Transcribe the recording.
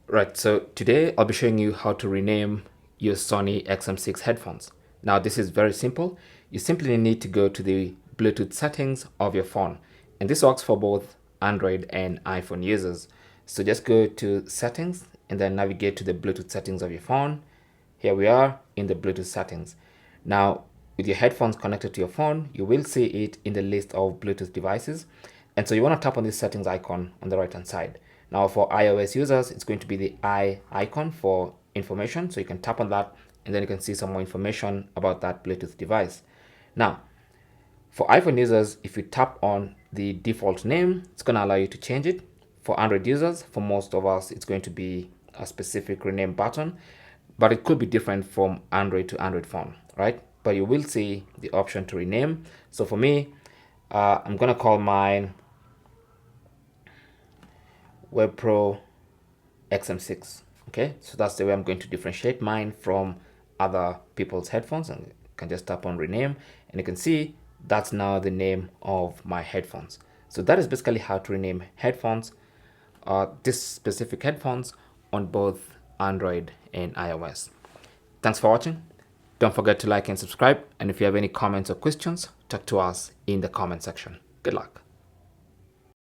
Right, so today I'll be showing you how to rename your Sony XM6 headphones. Now this is very simple. You simply need to go to the Bluetooth settings of your phone, and this works for both Android and iPhone users. So just go to settings and then navigate to the Bluetooth settings of your phone. Here we are in the Bluetooth settings. Now with your headphones connected to your phone, you will see it in the list of Bluetooth devices. And so you want to tap on this settings icon on the right hand side. Now for iOS users, it's going to be the I icon for information. So you can tap on that and then you can see some more information about that Bluetooth device. Now, for iPhone users, if you tap on the default name, it's going to allow you to change it. For Android users, for most of us, it's going to be a specific rename button, but it could be different from Android to Android phone, right? But you will see the option to rename. So for me, I'm going to call mine Web Pro XM6. Okay, so that's the way I'm going to differentiate mine from other people's headphones. And you can just tap on rename and you can see that's now the name of my headphones. So that is basically how to rename headphones, this specific headphones on both Android and iOS. Thanks for watching. Don't forget to like and subscribe. And if you have any comments or questions, talk to us in the comment section. Good luck.